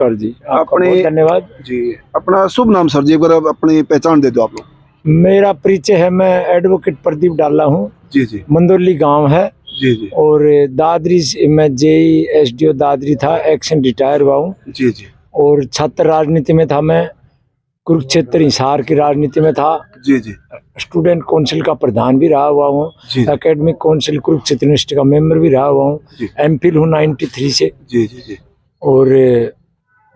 Sir जी, आपका अपने बहुत धन्यवाद जी। अपना शुभ नाम सर जी, एक बार अपनी पहचान दे दो आप लोग। मेरा परिचय है, मैं एडवोकेट प्रदीप डाला हूँ। जी जी मंदोली गांव है जी जी और दादरी से मैं जेई एसडीओ दादरी था, एक्शन रिटायर हुआ हूँ। जी जी और छात्र राजनीति में था, मैं कुरुक्षेत्र हिसार की राजनीति में था। जी जी स्टूडेंट काउंसिल का प्रधान भी रहा हुआ हूँ। जी एकेडमिक काउंसिल कुरुक्षेत्र यूनिवर्सिटी का मेंबर भी रहा हुआ हूँ। जी एमफिल हूँ 93 से। जी जी जी और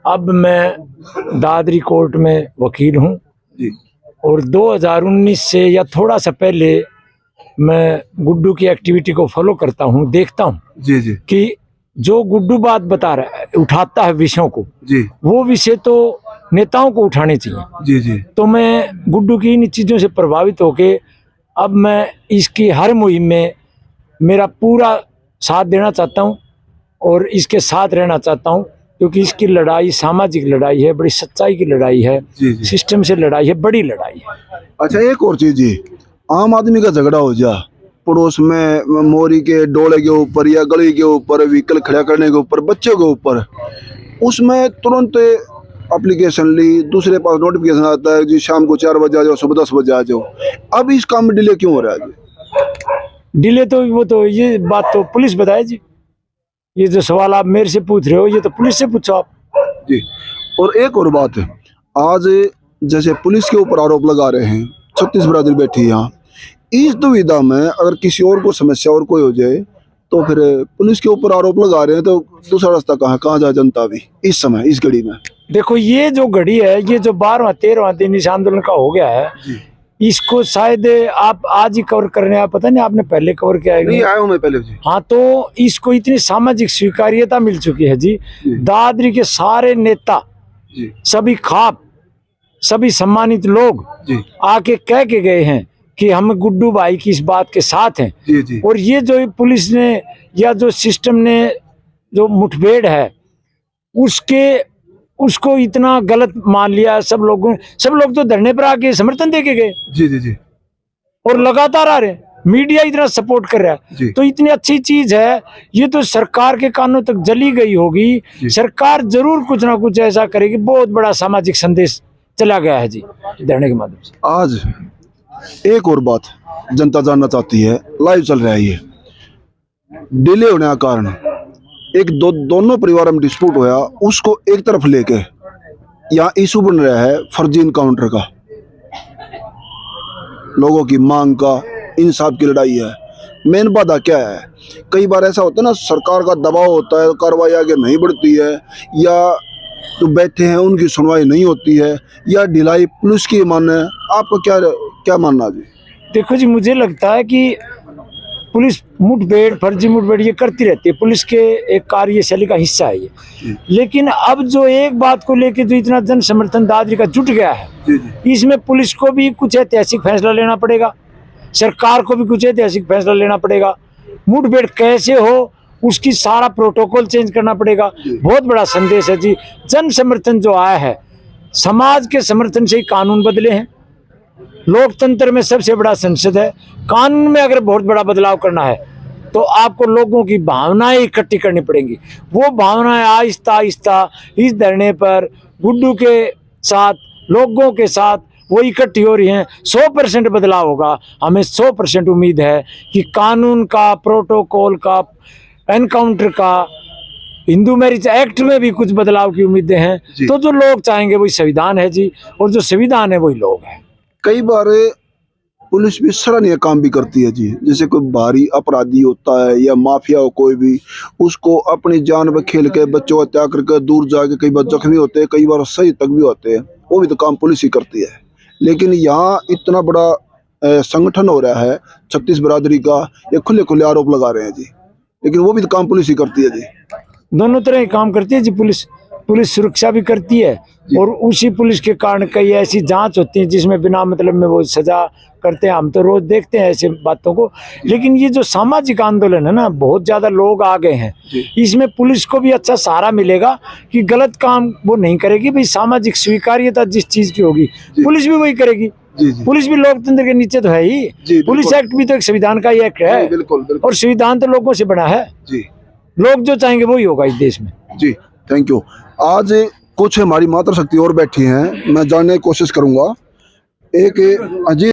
अब मैं दादरी कोर्ट में वकील हूँ। जी और 2019 से या थोड़ा सा पहले मैं गुड्डू की एक्टिविटी को फॉलो करता हूँ, देखता हूँ जी जी कि जो गुड्डू बात बता रहा है, उठाता है विषयों को, जी वो विषय तो नेताओं को उठाने चाहिए। जी जी तो मैं गुड्डू की इन चीज़ों से प्रभावित होके अब मैं इसकी हर मुहिम में मेरा पूरा साथ देना चाहता हूँ और इसके साथ रहना चाहता हूँ, क्योंकि इसकी लड़ाई सामाजिक लड़ाई है, बड़ी सच्चाई की लड़ाई है, जी जी। सिस्टम से लड़ाई है, बड़ी लड़ाई है। अच्छा, एक और चीज जी, आम आदमी का झगड़ा हो जा पड़ोस में, मोरी के डोले के ऊपर या गली के ऊपर, व्हीकल खड़ा करने के ऊपर, बच्चों के ऊपर, उसमें तुरंत एप्लीकेशन ली, दूसरे पास नोटिफिकेशन आता है जी शाम को 4 बजे आ जाओ, सुबह 10 बजे आ जाओ। अब इस काम में डिले क्यों हो रहा है जी? डिले तो वो तो ये बात तो पुलिस बताए जी। ये जो सवाल आप मेरे से पूछ रहे हो, ये तो पुलिस से पूछो आप जी। और एक और बात है, आज जैसे पुलिस के ऊपर आरोप लगा रहे हैं, 36 बरादरी बैठी है यहाँ, इस दुविधा में अगर किसी और को समस्या और कोई हो जाए तो फिर पुलिस के ऊपर आरोप लगा रहे हैं, तो दूसरा रास्ता कहाँ जाए जनता भी इस समय, इस घड़ी में? देखो, ये जो घड़ी है, ये जो 12वां 13वां दिन इस आंदोलन का हो गया है, इसको शायद आप आज ही कवर कर रहे हैं। आप पता नहीं आपने पहले कवर किया है? नहीं, आया हूँ मैं पहले जी। हाँ, तो इसको इतनी सामाजिक स्वीकार्यता मिल चुकी है जी। दादरी के सारे नेता जी सभी खाप, सभी सम्मानित लोग जी आके कह के गए हैं कि हम गुड्डू भाई की इस बात के साथ हैं। जी जी और ये जो पुलिस ने या जो सिस्टम ने जो मुठभेड़ है, उसको इतना गलत मान लिया सब लोग तो धरने पर आके समर्थन दे के गए। जी जी जी और लगातार आ रहे हैं, मीडिया इतना सपोर्ट कर रहा है, तो इतनी अच्छी चीज है। ये तो सरकार के कानों तक जली गई होगी। सरकार जरूर कुछ ना कुछ ऐसा करेगी। बहुत बड़ा सामाजिक संदेश चला गया है जी धरने के माध्यम से। आज एक और बात जनता जानना चाहती है, लाइव चल रहा है ये, डिले होने का कारण एक दोनों परिवार में डिस्प्यूट होया, उसको एक तरफ लेके यहाँ इशू बन रहा है फर्जी इनकाउंटर का, लोगों की मांग का, इंसाफ की लड़ाई है। मेन बात क्या है, कई बार ऐसा होता है ना, सरकार का दबाव होता है, कार्रवाई आगे नहीं बढ़ती है, या जो बैठे हैं उनकी सुनवाई नहीं होती है, या ढिलाई पुलिस की माने। आपका क्या मानना जी? देखो जी, मुझे लगता है कि पुलिस मुठभेड़, फर्जी मुठभेड़ ये करती रहती है, पुलिस के एक कार्यशैली का हिस्सा है ये। लेकिन अब जो एक बात को लेके जो इतना जन समर्थन दादरी का जुट गया है, इसमें पुलिस को भी कुछ ऐतिहासिक फैसला लेना पड़ेगा, सरकार को भी कुछ ऐतिहासिक फैसला लेना पड़ेगा। मुठभेड़ कैसे हो, उसकी सारा प्रोटोकॉल चेंज करना पड़ेगा। बहुत बड़ा संदेश है जी। जन समर्थन जो आया है, समाज के समर्थन से ही कानून बदले हैं। लोकतंत्र में सबसे बड़ा संसद है। कानून में अगर बहुत बड़ा बदलाव करना है तो आपको लोगों की भावनाएं इकट्ठी करनी पड़ेंगी। वो भावनाएं आहिस्ता आहिस्ता इस धरने पर गुड्डू के साथ, लोगों के साथ वो इकट्ठी हो रही हैं। 100% बदलाव होगा। हमें 100% उम्मीद है कि कानून का, प्रोटोकॉल का, एनकाउंटर का, हिंदू मैरिज एक्ट में भी कुछ बदलाव की उम्मीदें हैं। तो जो लोग चाहेंगे वही संविधान है जी, और जो संविधान है वही लोग हैं। कई बार पुलिस भी सराहनीय काम भी करती है जी, जैसे कोई भारी अपराधी होता है या माफिया हो कोई भी, उसको अपनी जान पे खेल के, बच्चों का त्याग करके दूर जाके, कई बार जख्मी होते हैं, कई बार सही तक भी होते हैं, वो भी तो काम पुलिस ही करती है। लेकिन यहाँ इतना बड़ा संगठन हो रहा है 36 बरादरी का, ये खुले खुले आरोप लगा रहे हैं जी, लेकिन वो भी तो काम पुलिस ही करती है जी। दोनों तरह ही काम करती है जी पुलिस सुरक्षा भी करती है, और उसी पुलिस के कारण कई ऐसी जांच होती है जिसमें बिना मतलब में वो सजा करते हैं। हम तो रोज देखते हैं ऐसे बातों को। लेकिन ये जो सामाजिक आंदोलन है ना, बहुत ज्यादा लोग आ गए हैं, इसमें पुलिस को भी अच्छा सहारा मिलेगा कि गलत काम वो नहीं करेगी। भाई, सामाजिक स्वीकार्यता जिस चीज की होगी पुलिस भी वही करेगी। पुलिस भी लोकतंत्र के नीचे तो है ही। पुलिस एक्ट भी तो एक संविधान का ही एक्ट है। बिल्कुल, बिल्कुल। और संविधान तो लोगों से बना है। लोग जो चाहेंगे वही होगा इस देश में जी। Thank you. आज कुछ हमारी मातृशक्ति और बैठी हैं, मैं जानने की कोशिश करूंगा। एक अजीत